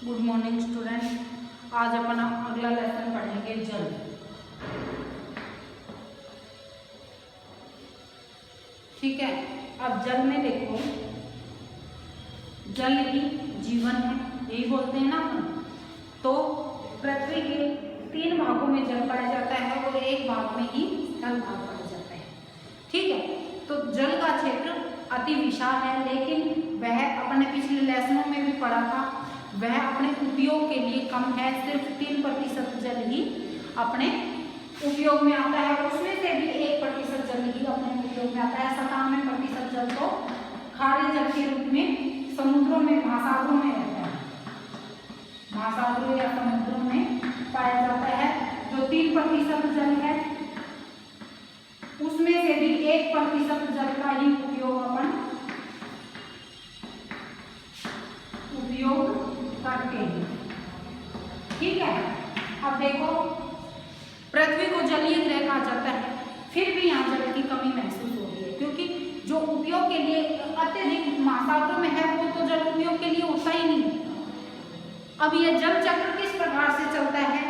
Good morning student. आज अपन अगला lesson पढ़ेंगे जल। ठीक है, अब जल में देखो, जल ही जीवन है, यही बोलते हैं ना अपन। तो पृथ्वी के 3 भागों में जल पाया जाता है और 1 भाग में ही स्थल भाग पाया जाता है। ठीक है, तो जल का क्षेत्र अति विशाल है, लेकिन वह अपने पिछले लेसनों में भी पढ़ा था, वह अपने उपयोग के लिए कम है। सिर्फ 3% जल ही अपने उपयोग में आता है, उसमें से भी 1% जल ही अपने उपयोग में आता है। 97% जल तो खारे जल के रूप में समुद्रों में, महासागरों में रहता है, महासागरों या समुद्रों में पाया जाता है। जो 3% जल है, उसमें से भी 1% जल का ही उपयोग अपन करते हैं। ठीक है, अब देखो, पृथ्वी को जलीय ग्रह कहा जाता है, फिर भी यहाँ जल की कमी महसूस हो रही है, क्योंकि जो उपयोग के लिए अत्यधिक महासागरों में है, वो तो जल उपयोग के लिए होता ही नहीं। अब ये जल चक्र किस प्रकार से चलता है,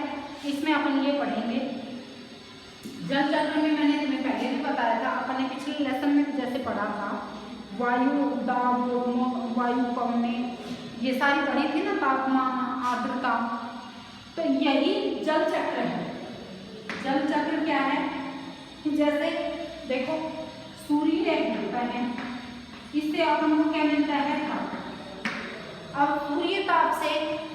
इसमें अपन ये पढ़ेंगे। जल चक्र में मैंने तुम्हें पहले भी बताया था, अपने पिछले लेसन में जैसे पढ़ा था, वायु दाब, वायु पवने, ये सारी पढ़ी थी ना, तापमान, आर्द्रता। तो यही जल चक्र है। जल चक्र क्या है कि जैसे देखो, सूर्य होता है, इससे अपन को क्या मिलता है, ताप। अब सूर्य ताप से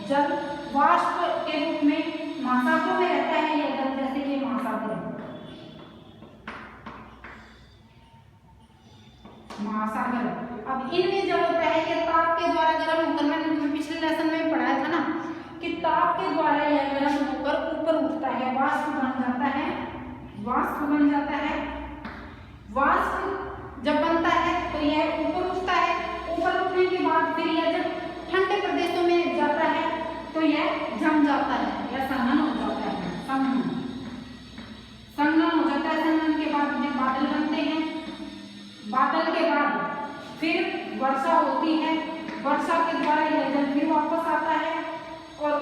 जल वाष्प के रूप में महासागरों में रहता है। यह जल जैसे ये महासागर है, महासागर। अब इनमें जब होता है कि ताप के द्वारा गर्म होकर, मैंने तुम्हें पिछले लेसन में पढ़ाया था ना कि ताप के द्वारा यह गर्म होकर ऊपर उठता है, वाष्प बन जाता है, वाष्प बन जाता है। वाष्प जब बनता है तो यह ऊपर उठता है, ऊपर उठने के बाद फिर यह जब ठंडे प्रदेशों में जाता है तो यह जम जाता है या संघनन हो जाता है। संघनन हो जाता है। संघनन के बाद जब बादल बनते हैं, बादल के बाद फिर वर्षा होती है, वर्षा के द्वारा यह जल फिर वापस आता है और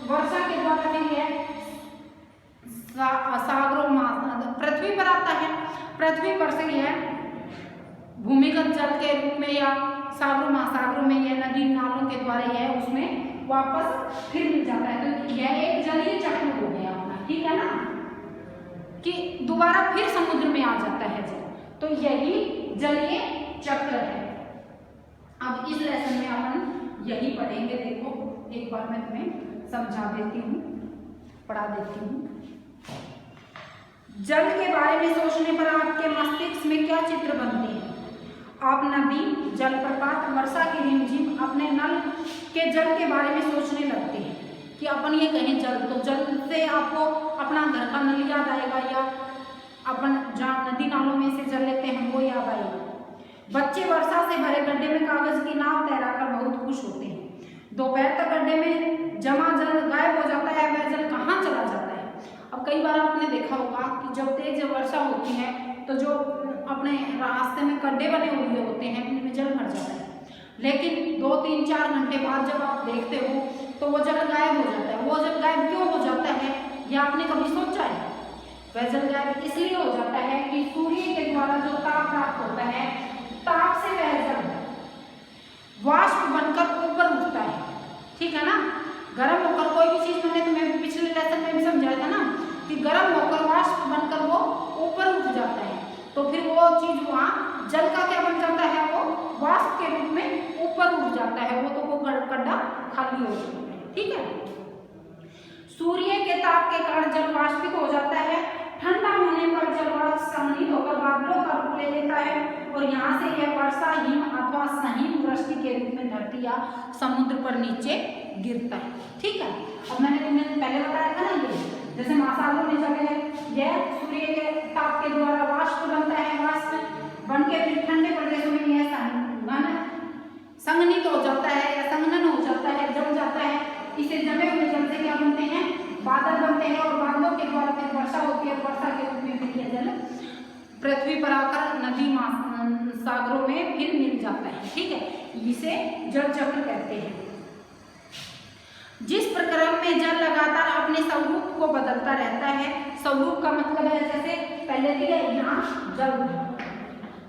वर्षा के द्वारा फिर यह सागरों पृथ्वी पर आता है। पृथ्वी पर से यह भूमिगत जल के रूप में या सागरों महासागरों में, यह नदी नालों के द्वारा यह उसमें वापस फिर मिल जाता है। तो यह एक जलीय चक्र हो गया अपना, ठीक है ना, कि दोबारा फिर समुद्र में आ जाता है जल। तो यही जलीय चक्र है। अब इस लेसन में अपन यही पढ़ेंगे। देखो, एक बार मैं तुम्हें समझा देती हूँ, पढ़ा देती हूँ। जल के बारे में सोचने पर आपके मस्तिष्क में क्या चित्र बनते हैं? आप नदी, जलप्रपात, वर्षा की रिमझिम, अपने नल के जल के बारे में सोचने लगते हैं कि अपन ये कहें जल, तो जल से आपको अपना घर का नल याद आएगा, या अपन जहाँ नदी नालों में से जल लेते हैं वो याद आएगा। बच्चे वर्षा से भरे गड्ढे में कागज की नाव तैराकर बहुत खुश होते हैं। दोपहर तक गड्ढे में जमा जल गायब हो जाता है, वह जल कहाँ चला जाता है? अब कई बार आपने देखा होगा कि जब तेज वर्षा होती है तो जो अपने रास्ते में गड्ढे बने हुए होते हैं, उनमें जल भर जाता है, लेकिन 2, 3, 4 घंटे बाद जब आप देखते हो तो वो जल गायब हो जाता है। वो जल गायब क्यों हो जाता है, यह आपने कभी सोचा है? वह जल गायब इसलिए हो जाता है कि सूर्य के द्वारा जो ताप प्राप्त होता है, ताप से वह जल वाष्प बनकर ऊपर उठता है। ठीक है ना, गर्म होकर कोई भी चीज, मैंने तुम्हें पिछले लेसन में भी समझाया था ना कि गर्म होकर वाष्प बनकर वो ऊपर उठ जाता है, तो फिर वो चीज वहाँ जल का क्या बन जाता है, वो वाष्प के रूप में ऊपर उठ जाता है। वो तो वो गड्ढा खाली हो जाता है। ठीक है, सूर्य के ताप के कारण जल वाष्पित हो जाता है। ठंडा होने पर जल वाष्प संघनित होकर बादलों का रूप ले लेता है और यहाँ से यह वर्षा, हिम अथवा सहिम वृष्टि के रूप में धरती या समुद्र पर नीचे गिरता है। ठीक है, अब मैंने तुम्हें पहले बताया था ना, ये जैसे महासागरों में जगह है, यह सूर्य के ताप के द्वारा वाष्प बनता है, वाष्प बन के फिर ठंडे प्रदेशों में यह संघनित हो जाता है या संघनन हो जाता है, जम जाता है। इसे जमे हुए जल से क्या बनते हैं, बादल बनते हैं और बादलों के द्वारा फिर वर्षा होती है, वर्षा के रूप में फिर यह जल पृथ्वी पर आकर नदी सागरों में फिर मिल जाता है। ठीक है, इसे जल चक्र कहते हैं। जिस प्रक्रम में जल लगातार अपने स्वरूप को बदलता रहता है, स्वरूप का मतलब है जैसे पहले दिया यहाँ जल,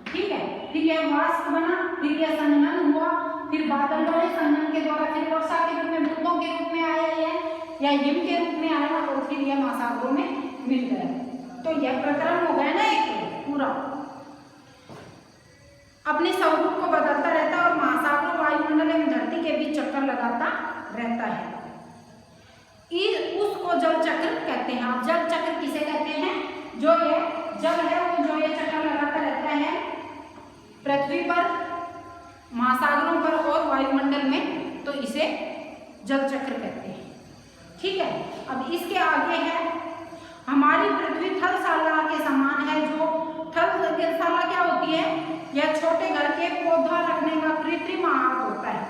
ठीक है, फिर यह वाष्प बना, फिर यह संघनन हुआ, फिर बादल बने, संघनन के द्वारा फिर वर्षा के रूप में, बूंदों के रूप में आया या हिम के रूप में आया और फिर यह महासागरों में मिल गया। तो यह प्रक्रम हो गया ना एक पूरा, अपने स्वरूप को बदलता रहता है और महासागरों, वायुमंडल एवं धरती के बीच चक्कर लगाता रहता है। उसको जल चक्र कहते हैं। आप जल चक्र किसे कहते हैं? जो ये जल है वो जो ये चक्कर लगाता रहता है पृथ्वी पर, महासागरों पर और वायुमंडल में, तो इसे जल चक्र कहते हैं। ठीक है, अब इसके आगे है हमारी पृथ्वी थलशाला के समान है। जो थलशाला क्या होती है? यह छोटे घर के पौधा रखने का कृत्रिम आहत होता है।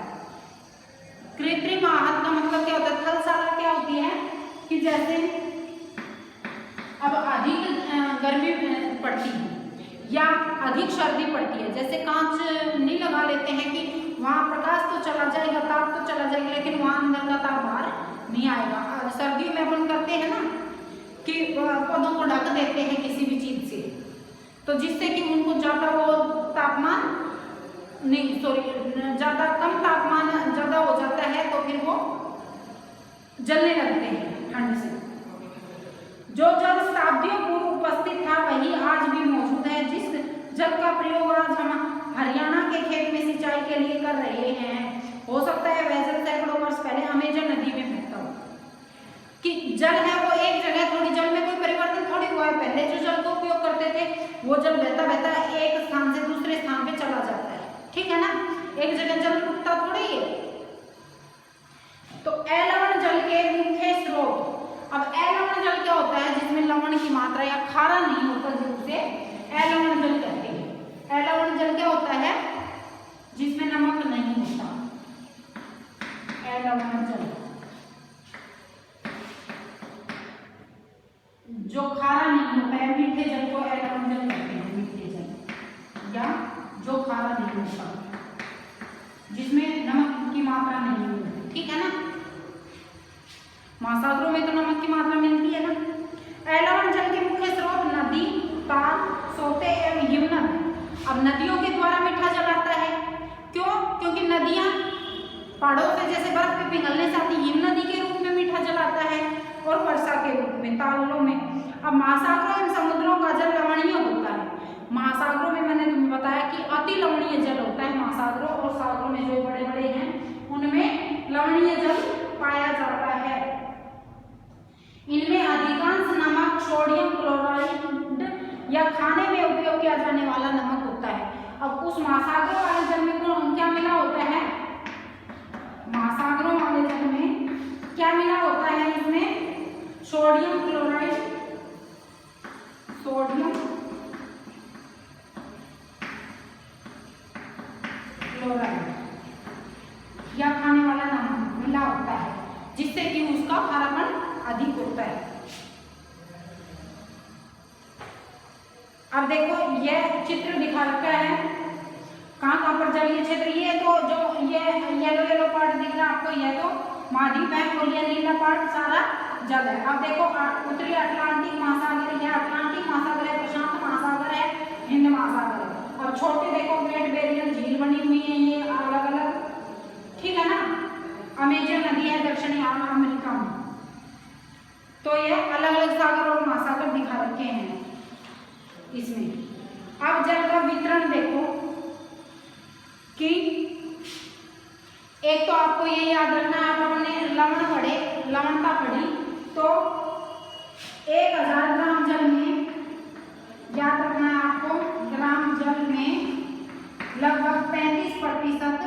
कृत्रिम आहत का मतलब क्या होता है? थलशाला क्या होती है कि जैसे अब अधिक गर्मी पड़ती है या अधिक सर्दी पड़ती है, जैसे कांच नहीं लगा लेते हैं कि वहाँ प्रकाश तो चला जाएगा, ताप तो चला जाएगा, लेकिन वहाँ अंदर का ताप बाहर नहीं आएगा। सर्दियों में अपन करते हैं ना कि पौधों को ढक देते हैं किसी भी चीज से, तो जिससे कि उनको ज़्यादा वो तापमान नहीं, ज़्यादा कम तापमान ज़्यादा हो जाता है तो फिर वो जलने लगते हैं ठंड से। जो जल शताब्दियों पूर्व उपस्थित था वही आज भी मौजूद है। जिस जल का प्रयोग आज हम हरियाणा के खेत में सिंचाई के लिए कर रहे हैं, हो सकता है वह जल सैकड़ों वर्ष पहले अमेजन नदी में बहता हो। कि जल है वो एक जगह, थोड़ी जल में कोई परिवर्तन थोड़ी हुआ है। पहले जो जल का उपयोग करते थे वो जल बहता बहता एक स्थान से दूसरे स्थान पे चला जाता है, ठीक है ना, एक जगह जल रुकता थोड़ी है। तो अलवण जल के मुख्य स्रोत, अब अलवण जल क्या होता है? जिसमें लवण की मात्रा या खारा नहीं होता, जिसे अलवण जल कहते हैं। अलवण जल क्या होता है? जिसमें नमक नहीं होता, अलवण जल। जो खारा नहीं होता है, मीठे जल को अलवण जल कहते हैं, मीठे जल या जो खारा नहीं होता, जिसमें नमक की मात्रा नहीं होती, ठीक है ना। महासागरों में तो नमक की मात्रा मिलती है ना। अलवण जल के मुख्य स्रोत नदी, ताल, सोते एवं हिमनद। अब नदियों के द्वारा मीठा जल आता है। क्यों? क्योंकि नदियां पहाड़ों से जैसे बर्फ के पिघलने से आती, हिम नदी के रूप में मीठा जल आता है और वर्षा के रूप में तालों में। अब महासागरों एवं समुद्रों का जल लवणीय होता है। महासागरों में मैंने तुम्हें बताया कि अति लवणीय जल होता है। महासागरों और सागरों में जो बड़े बड़े हैं उनमें लवणीय जल पाया जाता है। इनमें अधिकांश नमक सोडियम क्लोराइड या खाने में उपयोग किया जाने वाला नमक होता है। अब उस महासागरों वाले जल में क्या मिला होता है? महासागरों वाले जल में क्या मिला होता है? इसमें सोडियम क्लोराइड, सोडियम क्लोराइड या खाने वाला नमक मिला होता है, जिससे कि उसका खारापन अधिक होता है। अब देखो यह चित्र दिखा रखा है, कहाँ पर जलीय क्षेत्र। ये तो जो ये येलो येलो पार्ट दिख रहा है आपको, यह तो महाद्वीप है और यह नीला पार्ट सारा जल है। अब देखो उत्तरी अटलांटिक महासागर, यह अटलांटिक महासागर है, प्रशांत महासागर है, हिंद महासागर है। और छोटे देखो ग्रेट बैरियर झील बनी हुई है, ये अलग अलग, ठीक है ना। अमेजन नदी है दक्षिणी अमेरिका में। तो ये अलग अलग सागर और महासागर दिखा रखे हैं इसमें। अब जल का वितरण देखो कि एक तो आपको ये याद रखना है, आप अपने लवण पढ़े, लवणता पढ़ी, तो 1000 ग्राम जल में याद रखना है आपको, ग्राम जल में लगभग 35%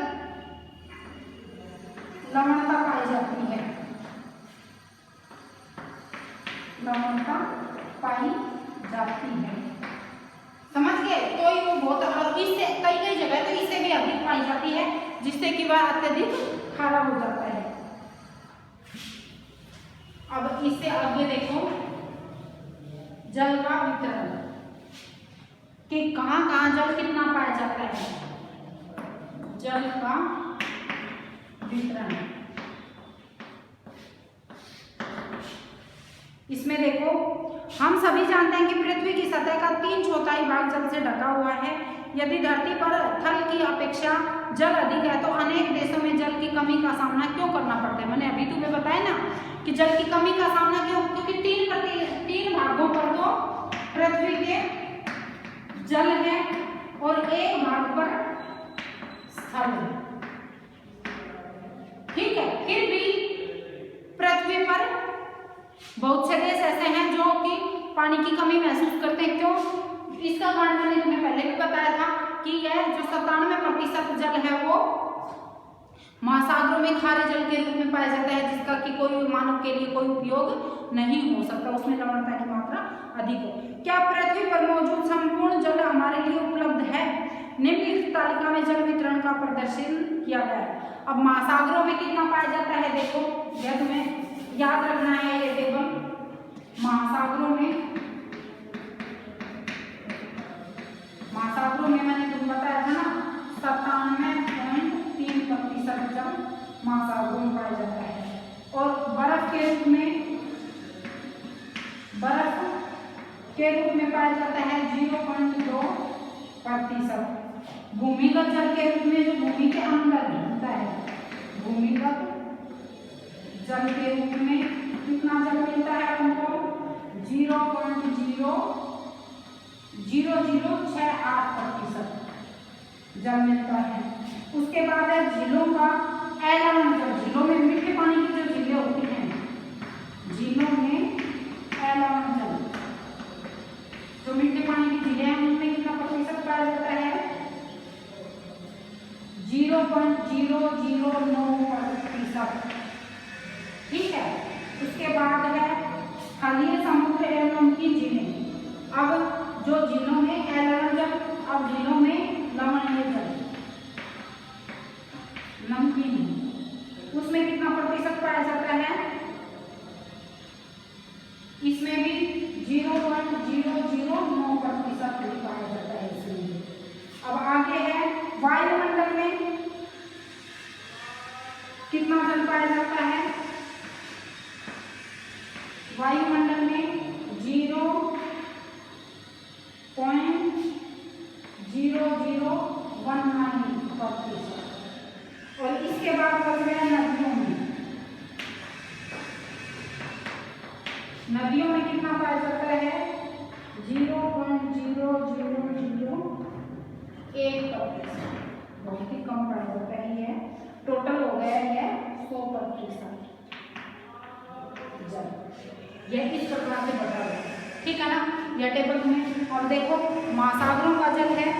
लवणता पाई जाती है। लवणता पाई जाती है, समझ गए? तो ये बहुत, और इससे कई जगह तो इससे भी अधिक पाई जाती है, जिससे कि वह अत्यधिक खारा हो जाता है। अब इससे आगे देखो जल का वितरण, कि कहाँ जल कितना पाया जाता है। जल का वितरण इसमें देखो, हम सभी जानते हैं कि पृथ्वी की सतह का 3/4 भाग जल से ढका हुआ है। यदि धरती पर थल की अपेक्षा जल अधिक है तो अनेक देशों में जल की कमी का सामना क्यों करना पड़ता है। मैंने अभी तुम्हें बताया ना कि जल की कमी का सामना क्यों, क्योंकि 3 भागों पर तो पृथ्वी के जल है और 1 भाग पर स्थल है। ठीक है, फिर भी पृथ्वी पर बहुत से देश ऐसे हैं जो कि पानी की कमी महसूस करते हैं। क्यों? इसका कारण मैंने तुम्हें पहले भी बताया था कि यह जो 97% जल है वो महासागरों में खारे जल के रूप में पाया जाता है, जिसका कि कोई मानव के लिए कोई उपयोग नहीं हो सकता, उसमें लवणता की मात्रा अधिक है। क्या पृथ्वी पर मौजूद संपूर्ण जल हमारे लिए उपलब्ध है? निम्नलिखित तालिका में जल वितरण का प्रदर्शन किया गया है। अब महासागरों में कितना पाया जाता है, देखो यह तुम्हें याद रखना है ये टेबल। महासागरों में मैंने तुम्हें बताया था ना 97.3% जल महासागरों में पाया जाता है। और बर्फ के रूप में पाया जाता है 0.2%। भूमिगत जल के रूप में जो भूमि के अंदर होता है, भूमिगत जल के रूप में कितना जल मिलता है हमको 0.0068% जल मिलता है। उसके बाद है झीलों का अलवण जल। झीलों में मीठे पानी की जो झीलें होती हैं, झीलों में अलवण जल, जो मीठे पानी की झीलें हैं उनमें कितना प्रतिशत पाया जाता है 0.009%। ठीक है, उसके बाद है स्थलीय समुद्र एवं नमकीन झीलें। अब जो झीलों में अलवण जल, अब झीलों में लवणीय जल, नमकीन, उसमें कितना प्रतिशत पाया जाता है, इसमें भी 0.009% पाया जाता है इसमें। अब आगे है वायुमंडल में कितना जल पाया जाता है, वायुमंडल में 0.0019%। और इसके बाद बच गया नदियों में कितना पाया जाता है 0.0001%। बहुत ही कम पाया जाता है। ये टोटल हो गया है 100% जल। यह इस प्रकार से बता हुआ है, ठीक है ना, यह टेबल में। और देखो महासागरों का जल है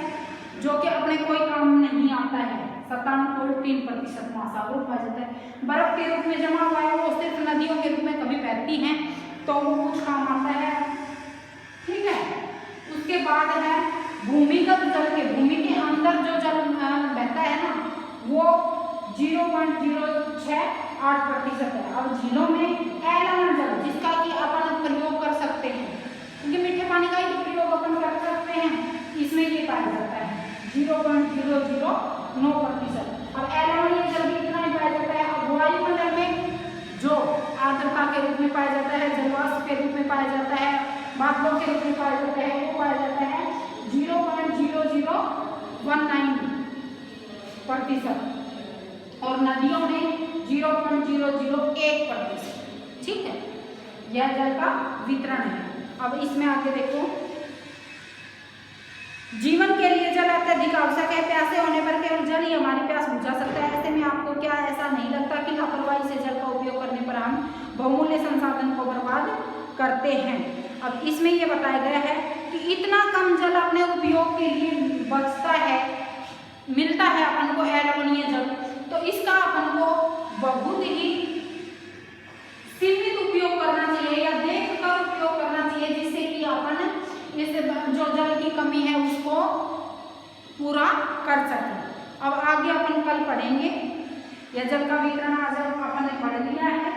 जो कि अपने कोई काम नहीं आता है, 97.3% महासागरों पाया जाता है। बर्फ के रूप में जमा हुआ है, वो सिर्फ नदियों के रूप में कभी बहती हैं तो वो कुछ काम आता है। ठीक है, उसके बाद है भूमिगत जल के, भूमि के अंदर जो जल बहता है ना वो 0.068% है। अब झीलों में अलवण जल, जिसका कि अपन प्रयोग कर सकते हैं, क्योंकि मीठे पानी का ही तो प्रयोग अपन कर सकते हैं, इसमें ये पाया जाता है 0.009%। अब अलवणीय जल भी इतना ही पाया जाता है। अब वायुमंडल में जो आर्द्रता के रूप में पाया जाता है, जलवाष्प के रूप में पाया जाता है, बादलों के रूप में पाया जाता है, वो पाया जाता है 0.0019%। और नदियों में 0.001%। ठीक है, यह जल का वितरण है। अब इसमें आगे देखो, जीवन के लिए जल अत्यधिक आवश्यक है। प्यासे होने पर केवल जल ही हमारी प्यास बुझा सकता है। ऐसे में आपको क्या ऐसा नहीं लगता कि लापरवाही से जल का उपयोग करने पर हम बहुमूल्य संसाधन को बर्बाद करते हैं। अब इसमें यह बताया गया है कि इतना कम जल अपने उपयोग के लिए बचता है, मिलता है अपन को अलवणीय जल, तो इसका अपन को बहुत ही सीमित उपयोग करना चाहिए या देख कर उपयोग करना चाहिए, जिससे कि अपन इस जो जल की कमी है उसको पूरा कर सकें। अब आगे अपन कल पढ़ेंगे, यह जल का वितरण आज अपन ने पढ़ लिया है।